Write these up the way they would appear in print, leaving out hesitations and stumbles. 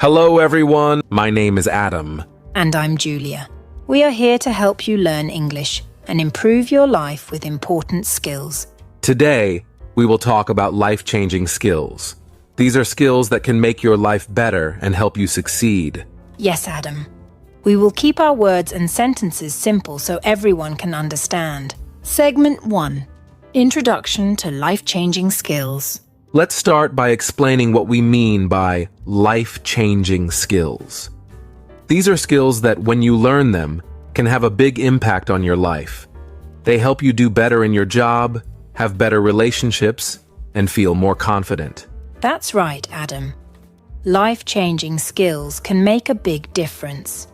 Hello everyone, my name is Adam. And I'm Julia. We are here to help you learn English and improve your life with important skills. Today, we will talk about life-changing skills. These are skills that can make your life better and help you succeed. Yes, Adam. We will keep our words and sentences simple so everyone can understand. Segment 1. Introduction to life-changing skills. Let's start by explaining what we mean by life-changing skills. These are skills that, when you learn them, can have a big impact on your life. They help you do better in your job, have better relationships, and feel more confident. That's right, Adam. Life-changing skills can make a big difference.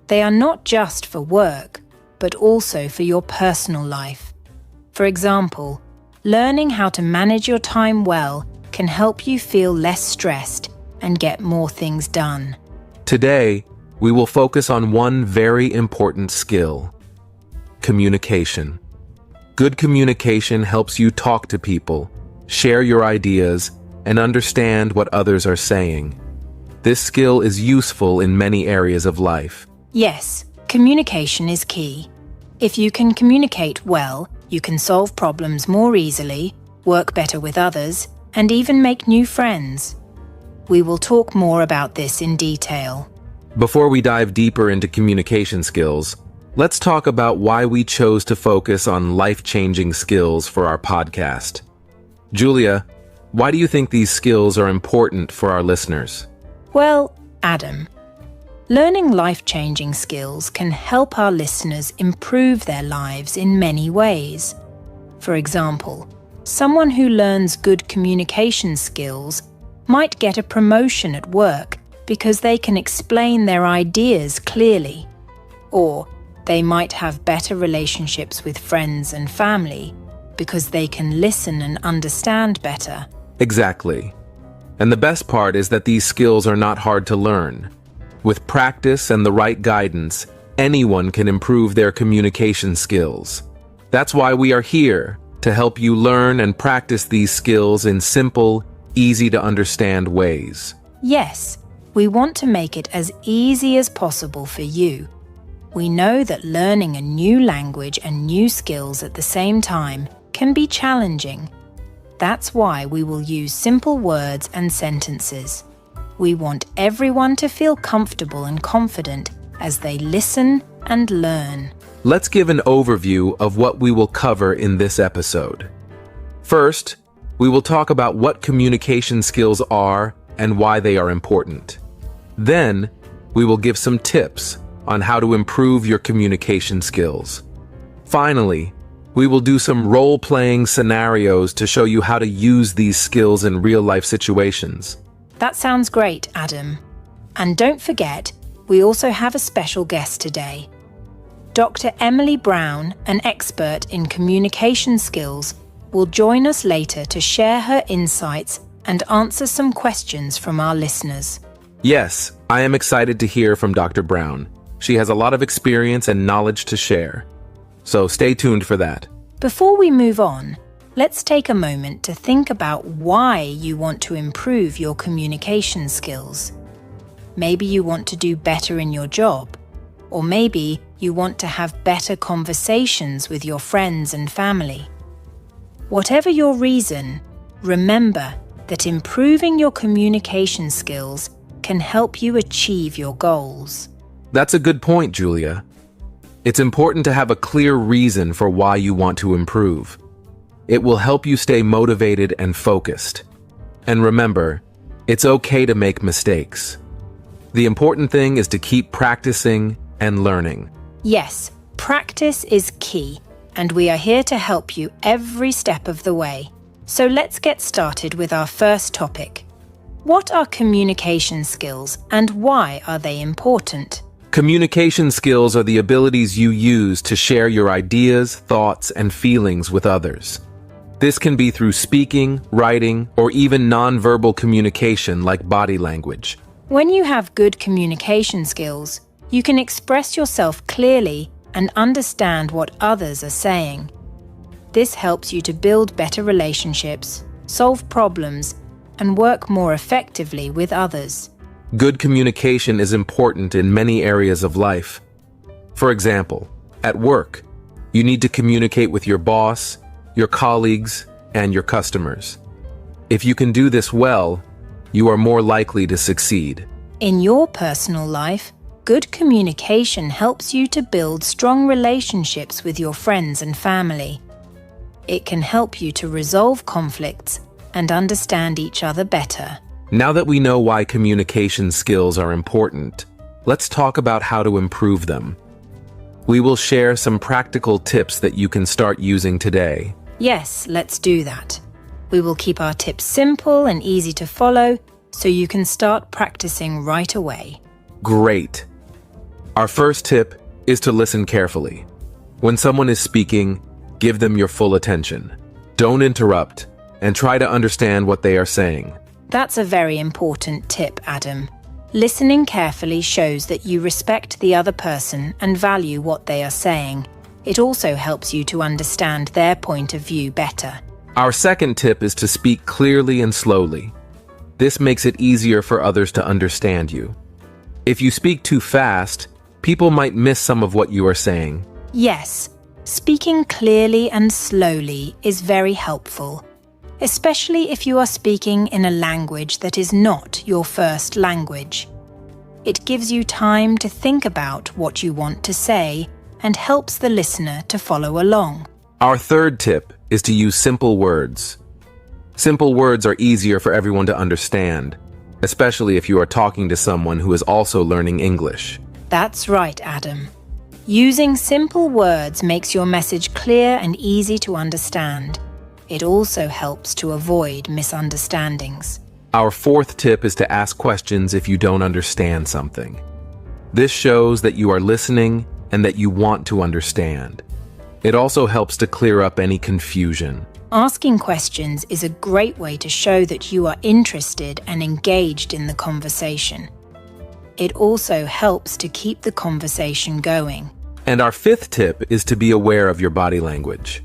They are not just for work, but also for your personal life. For example, learning how to manage your time well can help you feel less stressed and get more things done. Today, we will focus on one very important skill: communication. Good communication helps you talk to people, share your ideas, and understand what others are saying. This skill is useful in many areas of life. Yes, communication is key. If you can communicate well, you can solve problems more easily, work better with others, and even make new friends. We will talk more about this in detail. Before we dive deeper into communication skills, let's talk about why we chose to focus on life-changing skills for our podcast. Julia, why do you think these skills are important for our listeners? Well, Adam, learning life-changing skills can help our listeners improve their lives in many ways. For example, someone who learns good communication skills might get a promotion at work because they can explain their ideas clearly. Or they might have better relationships with friends and family because they can listen and understand better. Exactly. And the best part is that these skills are not hard to learn. With practice and the right guidance, anyone can improve their communication skills. That's why we are here, to help you learn and practice these skills in simple, easy-to-understand ways. Yes, we want to make it as easy as possible for you. We know that learning a new language and new skills at the same time can be challenging. That's why we will use simple words and sentences. We want everyone to feel comfortable and confident as they listen and learn. Let's give an overview of what we will cover in this episode. First, we will talk about what communication skills are and why they are important. Then, we will give some tips on how to improve your communication skills. Finally, we will do some role-playing scenarios to show you how to use these skills in real-life situations. That sounds great, Adam. And don't forget, we also have a special guest today. Dr. Emily Brown, an expert in communication skills, will join us later to share her insights and answer some questions from our listeners. Yes, I am excited to hear from Dr. Brown. She has a lot of experience and knowledge to share. So stay tuned for that. Before we move on, let's take a moment to think about why you want to improve your communication skills. Maybe you want to do better in your job, or maybe you want to have better conversations with your friends and family. Whatever your reason, remember that improving your communication skills can help you achieve your goals. That's a good point, Julia. It's important to have a clear reason for why you want to improve. It will help you stay motivated and focused. And remember, it's okay to make mistakes. The important thing is to keep practicing and learning. Yes, practice is key, and we are here to help you every step of the way. So let's get started with our first topic. What are communication skills and why are they important? Communication skills are the abilities you use to share your ideas, thoughts, and feelings with others. This can be through speaking, writing, or even nonverbal communication like body language. When you have good communication skills, you can express yourself clearly and understand what others are saying. This helps you to build better relationships, solve problems, and work more effectively with others. Good communication is important in many areas of life. For example, at work, you need to communicate with your boss, your colleagues, and your customers. If you can do this well, you are more likely to succeed. In your personal life, good communication helps you to build strong relationships with your friends and family. It can help you to resolve conflicts and understand each other better. Now that we know why communication skills are important, let's talk about how to improve them. We will share some practical tips that you can start using today. Yes, let's do that. We will keep our tips simple and easy to follow so you can start practicing right away. Great! Our first tip is to listen carefully. When someone is speaking, give them your full attention. Don't interrupt, and try to understand what they are saying. That's a very important tip, Adam. Listening carefully shows that you respect the other person and value what they are saying. It also helps you to understand their point of view better. Our second tip is to speak clearly and slowly. This makes it easier for others to understand you. If you speak too fast, people might miss some of what you are saying. Yes, speaking clearly and slowly is very helpful, especially if you are speaking in a language that is not your first language. It gives you time to think about what you want to say and helps the listener to follow along. Our third tip is to use simple words. Simple words are easier for everyone to understand, especially if you are talking to someone who is also learning English. That's right, Adam. Using simple words makes your message clear and easy to understand. It also helps to avoid misunderstandings. Our fourth tip is to ask questions if you don't understand something. This shows that you are listening and that you want to understand. It also helps to clear up any confusion. Asking questions is a great way to show that you are interested and engaged in the conversation. It also helps to keep the conversation going. And our fifth tip is to be aware of your body language.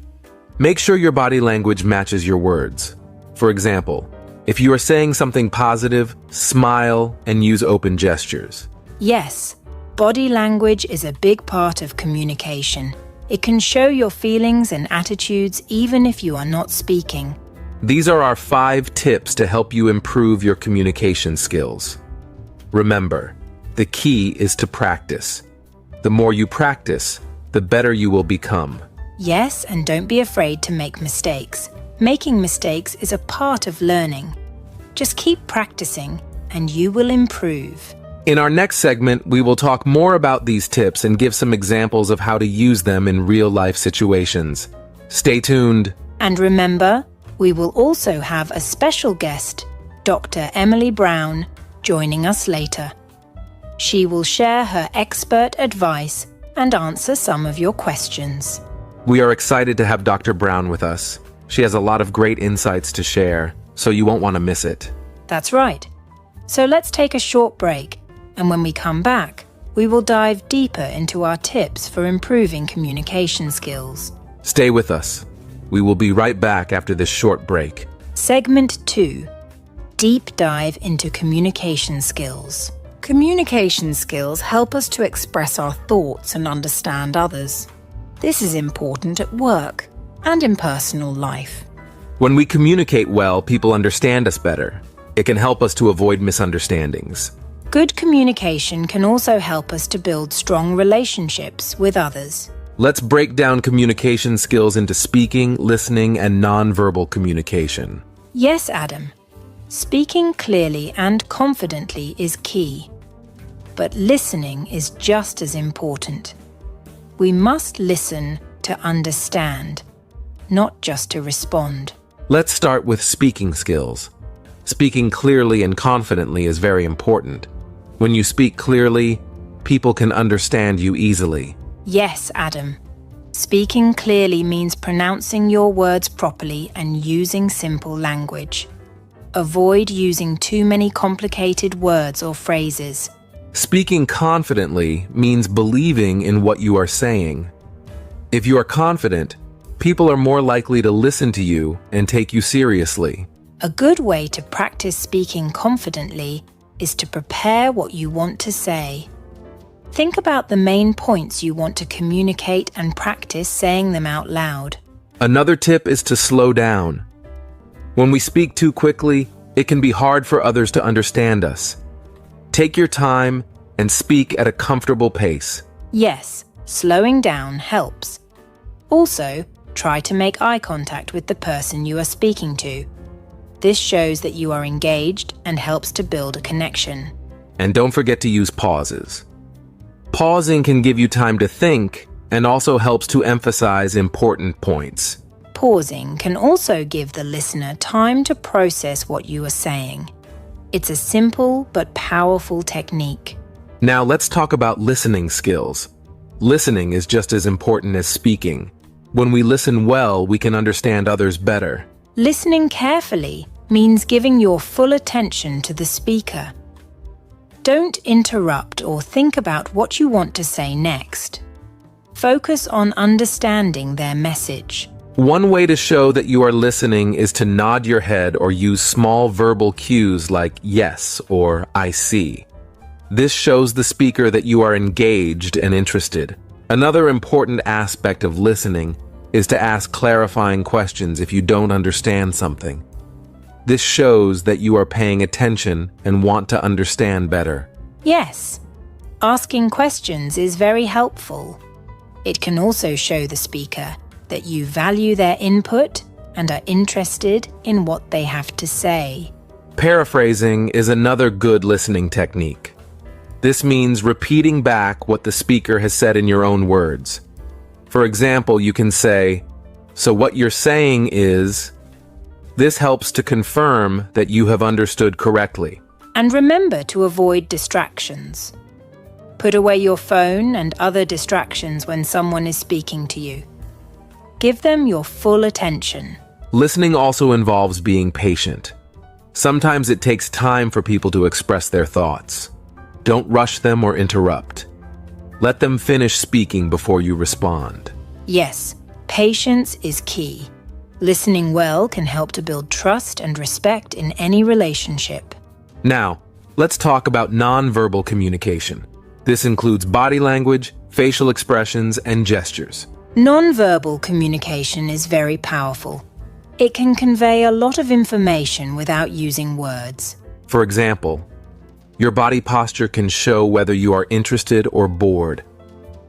Make sure your body language matches your words. For example, if you are saying something positive, smile and use open gestures. Yes, body language is a big part of communication. It can show your feelings and attitudes even if you are not speaking. These are our 5 tips to help you improve your communication skills. Remember, the key is to practice. The more you practice, the better you will become. Yes, and don't be afraid to make mistakes. Making mistakes is a part of learning. Just keep practicing and you will improve. In our next segment, we will talk more about these tips and give some examples of how to use them in real-life situations. Stay tuned. And remember, we will also have a special guest, Dr. Emily Brown, joining us later. She will share her expert advice and answer some of your questions. We are excited to have Dr. Brown with us. She has a lot of great insights to share, so you won't want to miss it. That's right. So let's take a short break, and when we come back, we will dive deeper into our tips for improving communication skills. Stay with us. We will be right back after this short break. Segment 2. Deep dive into communication skills. Communication skills help us to express our thoughts and understand others. This is important at work and in personal life. When we communicate well, people understand us better. It can help us to avoid misunderstandings. Good communication can also help us to build strong relationships with others. Let's break down communication skills into speaking, listening, and nonverbal communication. Yes, Adam. Speaking clearly and confidently is key. But listening is just as important. We must listen to understand, not just to respond. Let's start with speaking skills. Speaking clearly and confidently is very important. When you speak clearly, people can understand you easily. Yes, Adam. Speaking clearly means pronouncing your words properly and using simple language. Avoid using too many complicated words or phrases. Speaking confidently means believing in what you are saying. If you are confident, people are more likely to listen to you and take you seriously. A good way to practice speaking confidently is to prepare what you want to say. Think about the main points you want to communicate and practice saying them out loud. Another tip is to slow down. When we speak too quickly, it can be hard for others to understand us. Take your time and speak at a comfortable pace. Yes, slowing down helps. Also, try to make eye contact with the person you are speaking to. This shows that you are engaged and helps to build a connection. And don't forget to use pauses. Pausing can give you time to think and also helps to emphasize important points. Pausing can also give the listener time to process what you are saying. It's a simple but powerful technique. Now let's talk about listening skills. Listening is just as important as speaking. When we listen well, we can understand others better. Listening carefully means giving your full attention to the speaker. Don't interrupt or think about what you want to say next. Focus on understanding their message. One way to show that you are listening is to nod your head or use small verbal cues like yes or I see. This shows the speaker that you are engaged and interested. Another important aspect of listening is to ask clarifying questions if you don't understand something. This shows that you are paying attention and want to understand better. Yes, asking questions is very helpful. It can also show the speaker that you value their input and are interested in what they have to say. Paraphrasing is another good listening technique. This means repeating back what the speaker has said in your own words. For example, you can say, "So what you're saying is..." This helps to confirm that you have understood correctly. And remember to avoid distractions. Put away your phone and other distractions when someone is speaking to you. Give them your full attention. Listening also involves being patient. Sometimes it takes time for people to express their thoughts. Don't rush them or interrupt. Let them finish speaking before you respond. Yes, patience is key. Listening well can help to build trust and respect in any relationship. Now, let's talk about nonverbal communication. This includes body language, facial expressions, and gestures. Nonverbal communication is very powerful. It can convey a lot of information without using words. For example, your body posture can show whether you are interested or bored.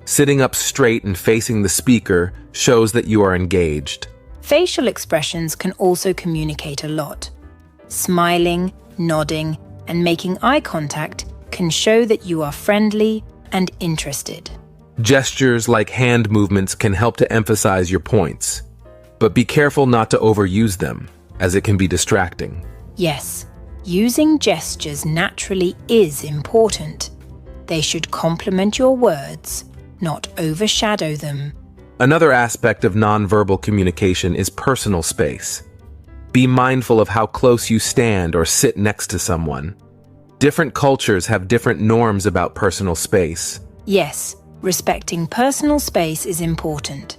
Sitting up straight and facing the speaker shows that you are engaged. Facial expressions can also communicate a lot. Smiling, nodding, and making eye contact can show that you are friendly and interested. Gestures like hand movements can help to emphasize your points, but be careful not to overuse them, as it can be distracting. Yes, using gestures naturally is important. They should complement your words, not overshadow them. Another aspect of nonverbal communication is personal space. Be mindful of how close you stand or sit next to someone. Different cultures have different norms about personal space. Yes, respecting personal space is important.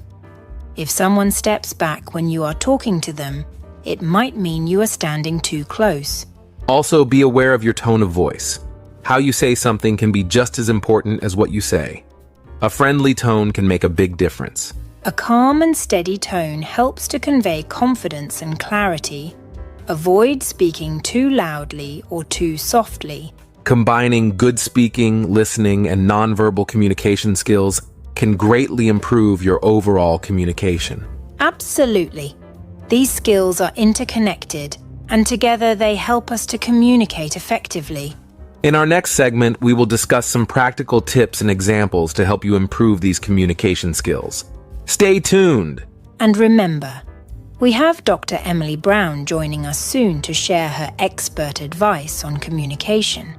If someone steps back when you are talking to them, it might mean you are standing too close. Also, be aware of your tone of voice. How you say something can be just as important as what you say. A friendly tone can make a big difference. A calm and steady tone helps to convey confidence and clarity. Avoid speaking too loudly or too softly. Combining good speaking, listening, and nonverbal communication skills can greatly improve your overall communication. Absolutely. These skills are interconnected, and together they help us to communicate effectively. In our next segment, we will discuss some practical tips and examples to help you improve these communication skills. Stay tuned! And remember, we have Dr. Emily Brown joining us soon to share her expert advice on communication.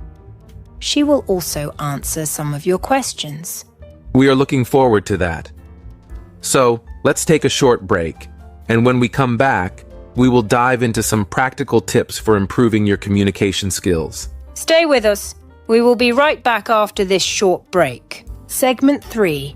She will also answer some of your questions. We are looking forward to that. So, let's take a short break, and when we come back, we will dive into some practical tips for improving your communication skills. Stay with us. We will be right back after this short break. Segment 3.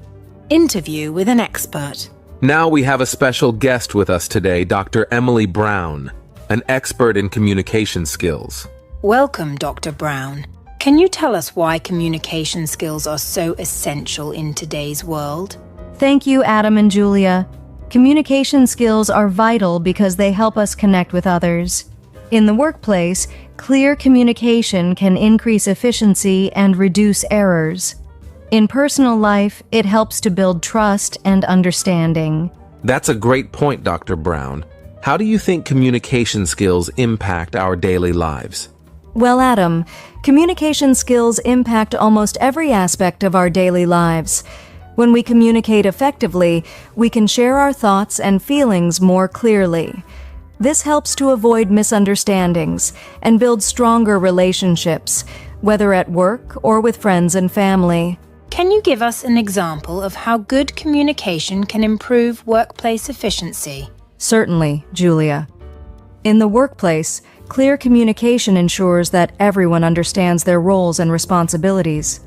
Interview with an expert. Now we have a special guest with us today, Dr. Emily Brown, an expert in communication skills. Welcome, Dr. Brown. Can you tell us why communication skills are so essential in today's world? Thank you, Adam and Julia. Communication skills are vital because they help us connect with others. In the workplace, clear communication can increase efficiency and reduce errors. In personal life, it helps to build trust and understanding. That's a great point, Dr. Brown. How do you think communication skills impact our daily lives? Well, Adam, communication skills impact almost every aspect of our daily lives. When we communicate effectively, we can share our thoughts and feelings more clearly. This helps to avoid misunderstandings and build stronger relationships, whether at work or with friends and family. Can you give us an example of how good communication can improve workplace efficiency? Certainly, Julia. In the workplace, clear communication ensures that everyone understands their roles and responsibilities.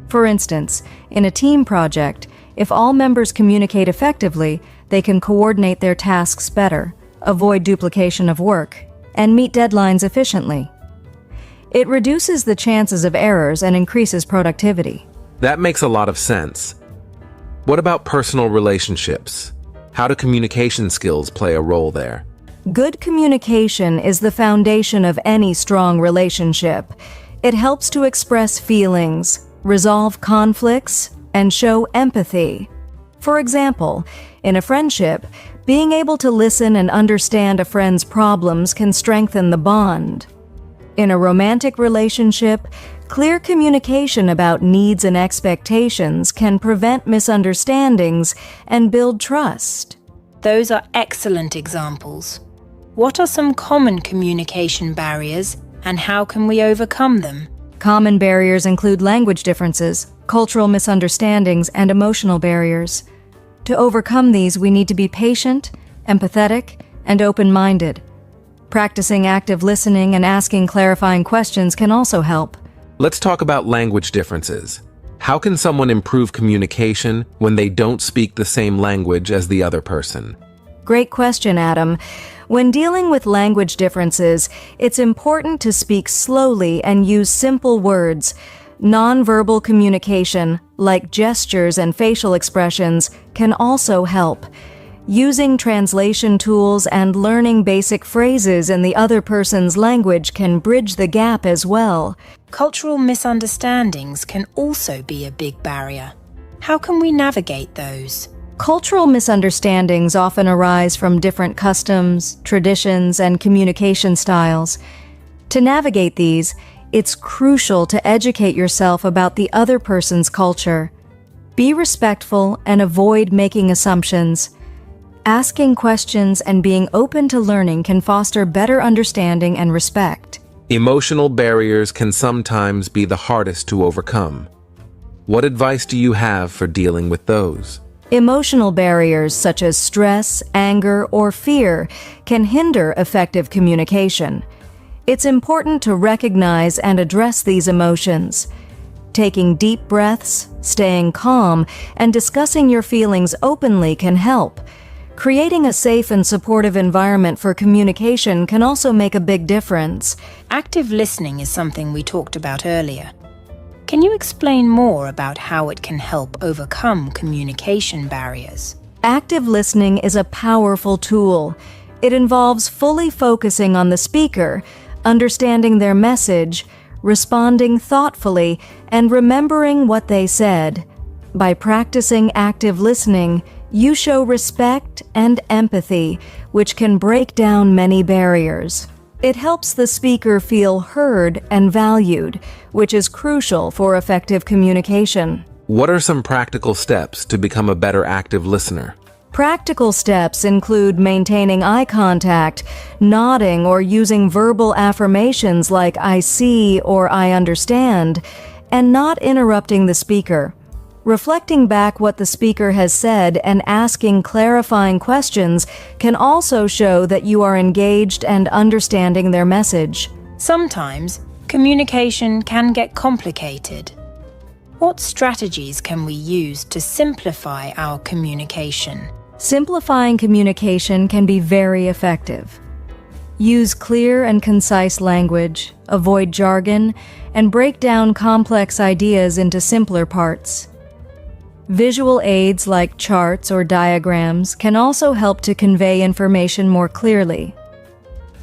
For instance, in a team project, if all members communicate effectively, they can coordinate their tasks better, avoid duplication of work, and meet deadlines efficiently. It reduces the chances of errors and increases productivity. That makes a lot of sense. What about personal relationships? How do communication skills play a role there? Good communication is the foundation of any strong relationship. It helps to express feelings, resolve conflicts, and show empathy. For example, in a friendship, being able to listen and understand a friend's problems can strengthen the bond. In a romantic relationship, clear communication about needs and expectations can prevent misunderstandings and build trust. Those are excellent examples. What are some common communication barriers and how can we overcome them? Common barriers include language differences, cultural misunderstandings, and emotional barriers. To overcome these, we need to be patient, empathetic, and open-minded. Practicing active listening and asking clarifying questions can also help. Let's talk about language differences. How can someone improve communication when they don't speak the same language as the other person? Great question, Adam. When dealing with language differences, it's important to speak slowly and use simple words. Nonverbal communication, like gestures and facial expressions, can also help. Using translation tools and learning basic phrases in the other person's language can bridge the gap as well. Cultural misunderstandings can also be a big barrier. How can we navigate those? Cultural misunderstandings often arise from different customs, traditions, and communication styles. To navigate these, it's crucial to educate yourself about the other person's culture. Be respectful and avoid making assumptions. Asking questions and being open to learning can foster better understanding and respect. Emotional barriers can sometimes be the hardest to overcome. What advice do you have for dealing with those? Emotional barriers such as stress, anger, or fear can hinder effective communication. It's important to recognize and address these emotions. Taking deep breaths, staying calm, and discussing your feelings openly can help. Creating a safe and supportive environment for communication can also make a big difference. Active listening is something we talked about earlier. Can you explain more about how it can help overcome communication barriers? Active listening is a powerful tool. It involves fully focusing on the speaker, understanding their message, responding thoughtfully, and remembering what they said. By practicing active listening, you show respect and empathy, which can break down many barriers. It helps the speaker feel heard and valued, which is crucial for effective communication. What are some practical steps to become a better active listener? Practical steps include maintaining eye contact, nodding or using verbal affirmations like "I see" or "I understand," and not interrupting the speaker. Reflecting back what the speaker has said and asking clarifying questions can also show that you are engaged and understanding their message. Sometimes, communication can get complicated. What strategies can we use to simplify our communication? Simplifying communication can be very effective. Use clear and concise language, avoid jargon, and break down complex ideas into simpler parts. Visual aids like charts or diagrams can also help to convey information more clearly.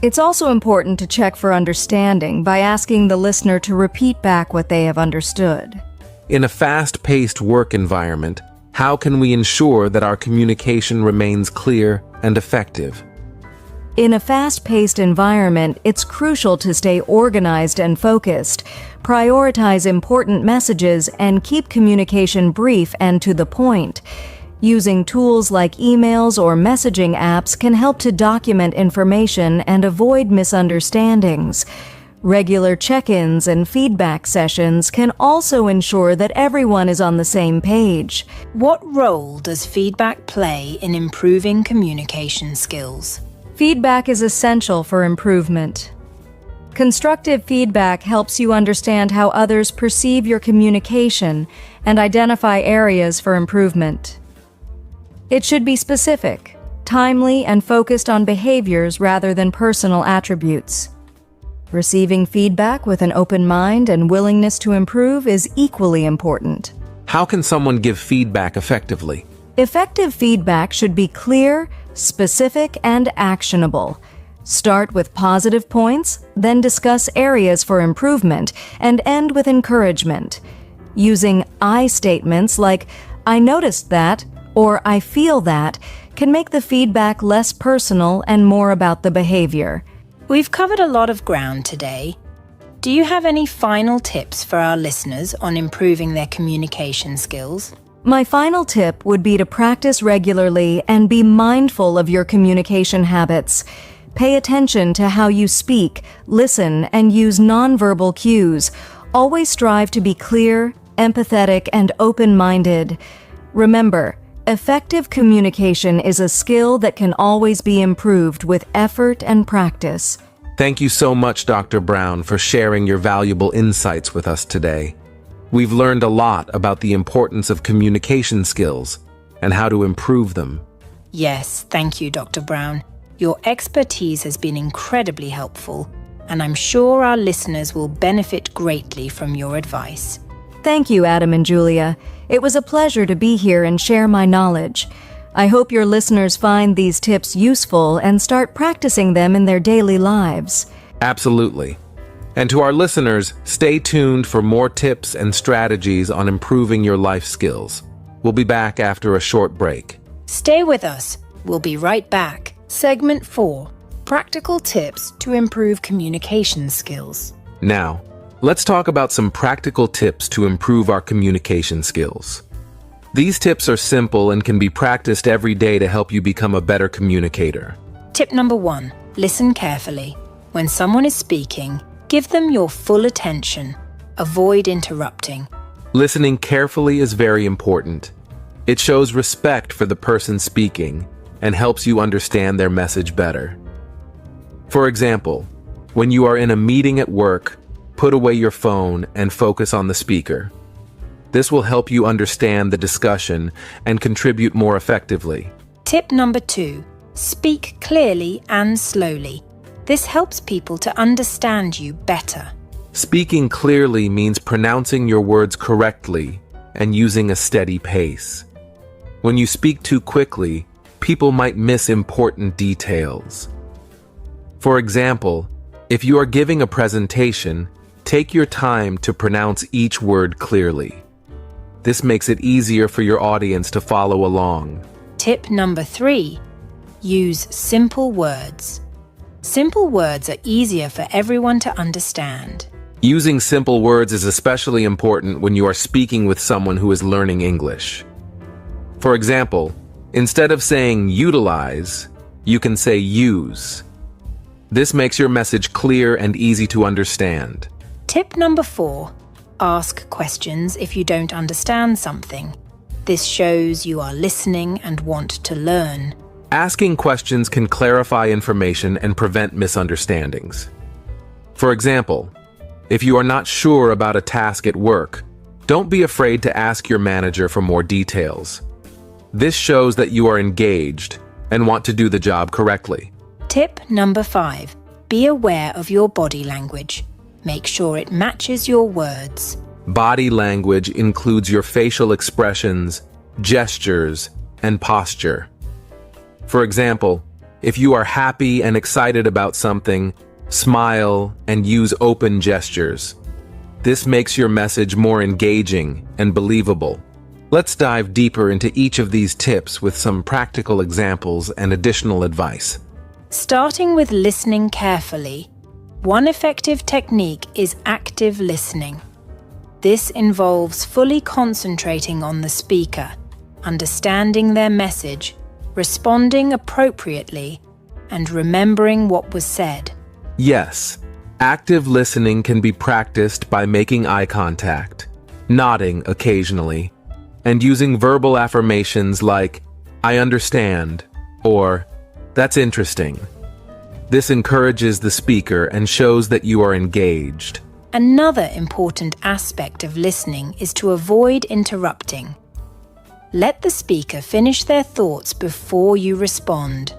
It's also important to check for understanding by asking the listener to repeat back what they have understood. In a fast-paced work environment, how can we ensure that our communication remains clear and effective? In a fast-paced environment, it's crucial to stay organized and focused, prioritize important messages, and keep communication brief and to the point. Using tools like emails or messaging apps can help to document information and avoid misunderstandings. Regular check-ins and feedback sessions can also ensure that everyone is on the same page. What role does feedback play in improving communication skills? Feedback is essential for improvement. Constructive feedback helps you understand how others perceive your communication and identify areas for improvement. It should be specific, timely, and focused on behaviors rather than personal attributes. Receiving feedback with an open mind and willingness to improve is equally important. How can someone give feedback effectively? Effective feedback should be clear, specific, and actionable. Start with positive points, then discuss areas for improvement, and end with encouragement. Using I statements like, "I noticed that," or "I feel that," can make the feedback less personal and more about the behavior. We've covered a lot of ground today. Do you have any final tips for our listeners on improving their communication skills? My final tip would be to practice regularly and be mindful of your communication habits. Pay attention to how you speak, listen, and use nonverbal cues. Always strive to be clear, empathetic, and open-minded. Remember, effective communication is a skill that can always be improved with effort and practice. Thank you so much, Dr. Brown, for sharing your valuable insights with us today. We've learned a lot about the importance of communication skills and how to improve them. Yes, thank you, Dr. Brown. Your expertise has been incredibly helpful, and I'm sure our listeners will benefit greatly from your advice. Thank you, Adam and Julia. It was a pleasure to be here and share my knowledge. I hope your listeners find these tips useful and start practicing them in their daily lives. Absolutely. And to our listeners, stay tuned for more tips and strategies on improving your life skills. We'll be back after a short break. Stay with us. We'll be right back. Segment 4. Practical tips to improve communication skills. Now, let's talk about some practical tips to improve our communication skills. These tips are simple and can be practiced every day to help you become a better communicator. Tip number 1. Listen carefully. When someone is speaking, give them your full attention. Avoid interrupting. Listening carefully is very important. It shows respect for the person speaking and helps you understand their message better. For example, when you are in a meeting at work, put away your phone and focus on the speaker. This will help you understand the discussion and contribute more effectively. Tip number 2. Speak clearly and slowly. This helps people to understand you better. Speaking clearly means pronouncing your words correctly and using a steady pace. When you speak too quickly, people might miss important details. For example, if you are giving a presentation, take your time to pronounce each word clearly. This makes it easier for your audience to follow along. Tip number 3. Use simple words. Simple words are easier for everyone to understand. Using simple words is especially important when you are speaking with someone who is learning English. For example, instead of saying utilize, you can say use. This makes your message clear and easy to understand. Tip number 4. Ask questions if you don't understand something. This shows you are listening and want to learn. Asking questions can clarify information and prevent misunderstandings. For example, if you are not sure about a task at work, don't be afraid to ask your manager for more details. This shows that you are engaged and want to do the job correctly. Tip number 5. be aware of your body language. Make sure it matches your words. Body language includes your facial expressions, gestures, and posture. For example, if you are happy and excited about something, smile and use open gestures. This makes your message more engaging and believable. Let's dive deeper into each of these tips with some practical examples and additional advice. Starting with listening carefully, one effective technique is active listening. This involves fully concentrating on the speaker, understanding their message, responding appropriately, and remembering what was said. Yes, active listening can be practiced by making eye contact, nodding occasionally, and using verbal affirmations like, "I understand," or "That's interesting." This encourages the speaker and shows that you are engaged. Another important aspect of listening is to avoid interrupting. Let the speaker finish their thoughts before you respond.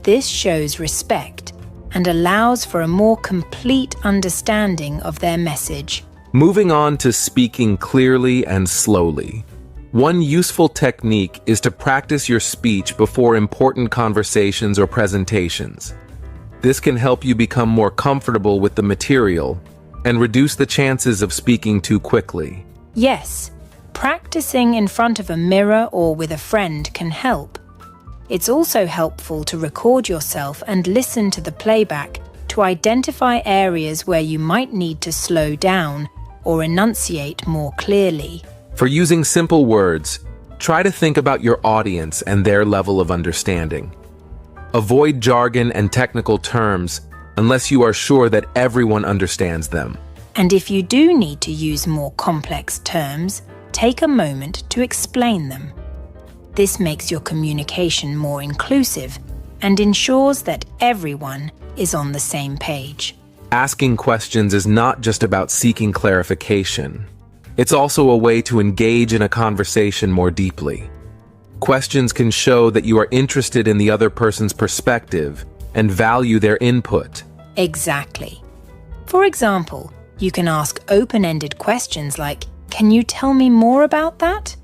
This shows respect and allows for a more complete understanding of their message. Moving on to speaking clearly and slowly. One useful technique is to practice your speech before important conversations or presentations. This can help you become more comfortable with the material and reduce the chances of speaking too quickly. Yes, practicing in front of a mirror or with a friend can help. It's also helpful to record yourself and listen to the playback to identify areas where you might need to slow down or enunciate more clearly. For using simple words, try to think about your audience and their level of understanding. Avoid jargon and technical terms unless you are sure that everyone understands them. And if you do need to use more complex terms, take a moment to explain them. This makes your communication more inclusive and ensures that everyone is on the same page. Asking questions is not just about seeking clarification. It's also a way to engage in a conversation more deeply. Questions can show that you are interested in the other person's perspective and value their input. Exactly. For example, you can ask open-ended questions like, "Can you tell me more about that?"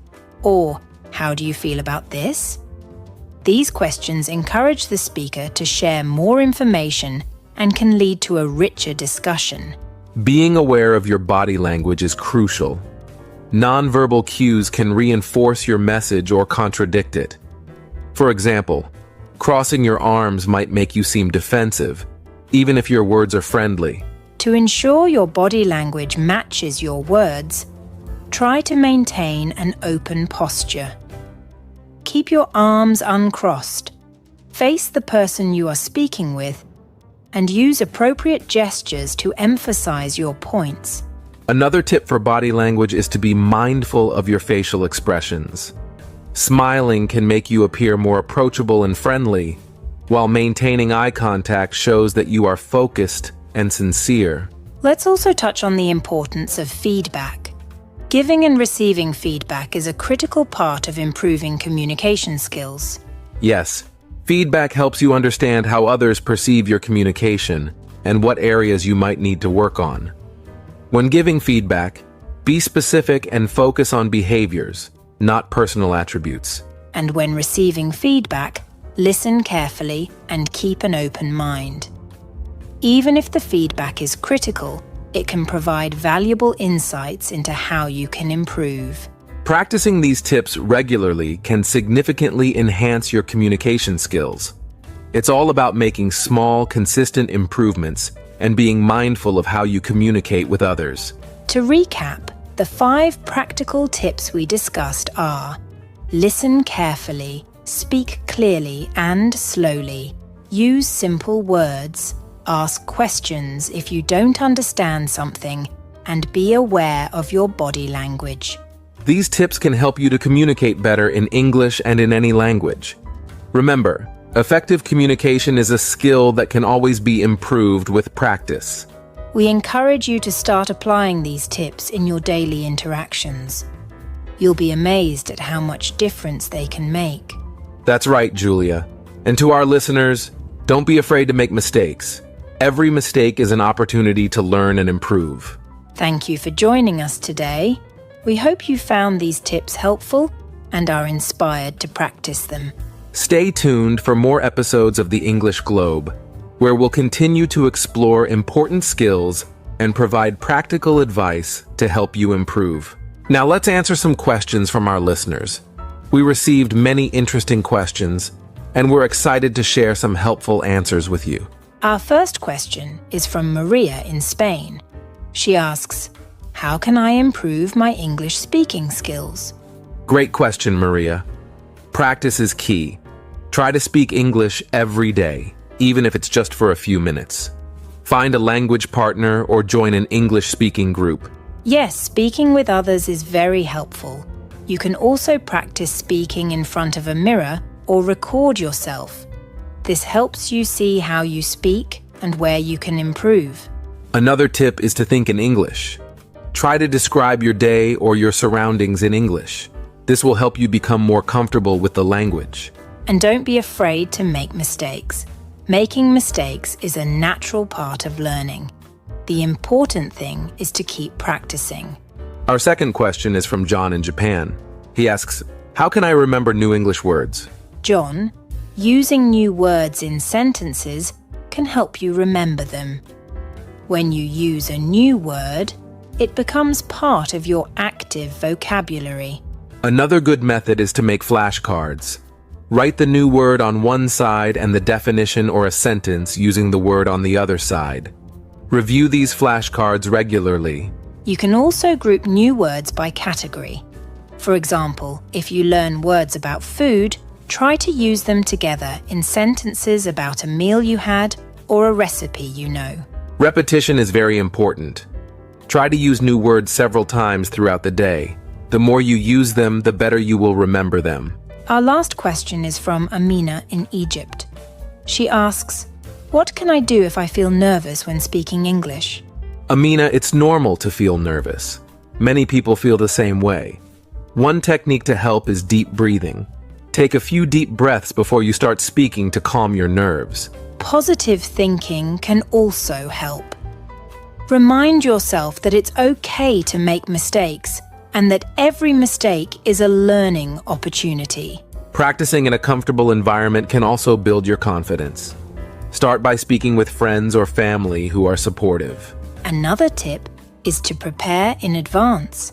Or, "How do you feel about this?" These questions encourage the speaker to share more information and can lead to a richer discussion. Being aware of your body language is crucial. Nonverbal cues can reinforce your message or contradict it. For example, crossing your arms might make you seem defensive, even if your words are friendly. To ensure your body language matches your words, try to maintain an open posture. Keep your arms uncrossed, face the person you are speaking with, and use appropriate gestures to emphasize your points. Another tip for body language is to be mindful of your facial expressions. Smiling can make you appear more approachable and friendly, while maintaining eye contact shows that you are focused and sincere. Let's also touch on the importance of feedback. Giving and receiving feedback is a critical part of improving communication skills. Yes, feedback helps you understand how others perceive your communication and what areas you might need to work on. When giving feedback, be specific and focus on behaviors, not personal attributes. And when receiving feedback, listen carefully and keep an open mind. Even if the feedback is critical, it can provide valuable insights into how you can improve. Practicing these tips regularly can significantly enhance your communication skills. It's all about making small, consistent improvements and being mindful of how you communicate with others. To recap, the 5 practical tips we discussed are: listen carefully, speak clearly and slowly, use simple words, ask questions if you don't understand something, and be aware of your body language. These tips can help you to communicate better in English and in any language. Remember, effective communication is a skill that can always be improved with practice. We encourage you to start applying these tips in your daily interactions. You'll be amazed at how much difference they can make. That's right, Julia. And to our listeners, don't be afraid to make mistakes. Every mistake is an opportunity to learn and improve. Thank you for joining us today. We hope you found these tips helpful and are inspired to practice them. Stay tuned for more episodes of the English Globe, where we'll continue to explore important skills and provide practical advice to help you improve. Now let's answer some questions from our listeners. We received many interesting questions, and we're excited to share some helpful answers with you. Our first question is from Maria in Spain. She asks, how can I improve my English speaking skills? Great question, Maria. Practice is key. Try to speak English every day, even if it's just for a few minutes. Find a language partner or join an English-speaking group. Yes, speaking with others is very helpful. You can also practice speaking in front of a mirror or record yourself. This helps you see how you speak and where you can improve. Another tip is to think in English. Try to describe your day or your surroundings in English. This will help you become more comfortable with the language. And don't be afraid to make mistakes. Making mistakes is a natural part of learning. The important thing is to keep practicing. Our second question is from John in Japan. He asks, how can I remember new English words? John, using new words in sentences can help you remember them. When you use a new word, it becomes part of your active vocabulary. Another good method is to make flashcards. Write the new word on one side and the definition or a sentence using the word on the other side. Review these flashcards regularly. You can also group new words by category. For example, if you learn words about food, try to use them together in sentences about a meal you had or a recipe you know. Repetition is very important. Try to use new words several times throughout the day. The more you use them, the better you will remember them. Our last question is from Amina in Egypt. She asks, what can I do if I feel nervous when speaking English? Amina, it's normal to feel nervous. Many people feel the same way. One technique to help is deep breathing. Take a few deep breaths before you start speaking to calm your nerves. Positive thinking can also help. Remind yourself that it's okay to make mistakes and that every mistake is a learning opportunity. Practicing in a comfortable environment can also build your confidence. Start by speaking with friends or family who are supportive. Another tip is to prepare in advance.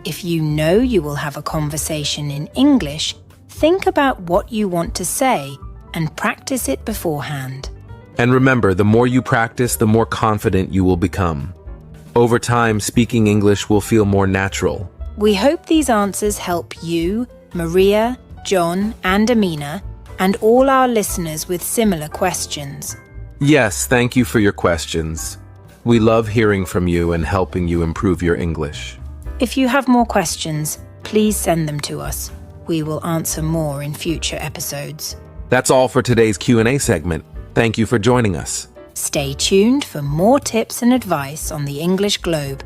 If you know you will have a conversation in English, think about what you want to say and practice it beforehand. And remember, the more you practice, the more confident you will become. Over time, speaking English will feel more natural. We hope these answers help you, Maria, John, and Amina, and all our listeners with similar questions. Yes, thank you for your questions. We love hearing from you and helping you improve your English. If you have more questions, please send them to us. We will answer more in future episodes. That's all for today's Q&A segment. Thank you for joining us. Stay tuned for more tips and advice on the English Globe.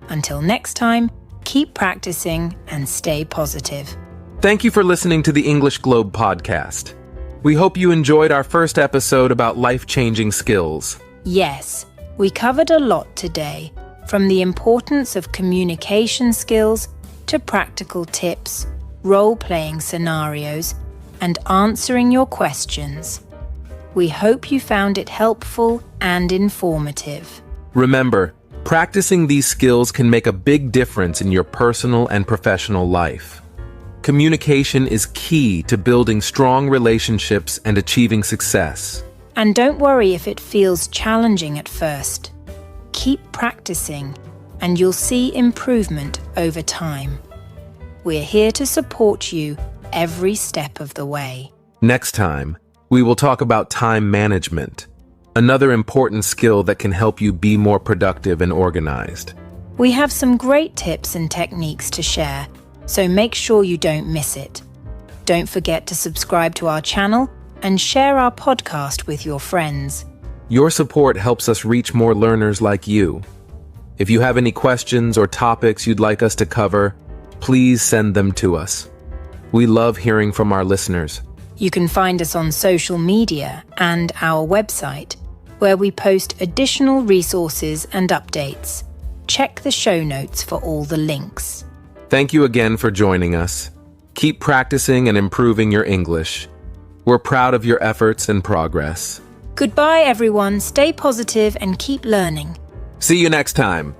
Until next time, keep practicing and stay positive. Thank you for listening to the English Globe podcast. We hope you enjoyed our first episode about life-changing skills. Yes, we covered a lot today, from the importance of communication skills to practical tips, role-playing scenarios, and answering your questions. We hope you found it helpful and informative. Remember, practicing these skills can make a big difference in your personal and professional life. Communication is key to building strong relationships and achieving success. And don't worry if it feels challenging at first. Keep practicing, and you'll see improvement over time. We're here to support you every step of the way. Next time, we will talk about time management, another important skill that can help you be more productive and organized. We have some great tips and techniques to share, so make sure you don't miss it. Don't forget to subscribe to our channel and share our podcast with your friends. Your support helps us reach more learners like you. If you have any questions or topics you'd like us to cover, please send them to us. We love hearing from our listeners. You can find us on social media and our website. where we post additional resources and updates. Check the show notes for all the links. Thank you again for joining us. Keep practicing and improving your English. We're proud of your efforts and progress. Goodbye, everyone. Stay positive and keep learning. See you next time.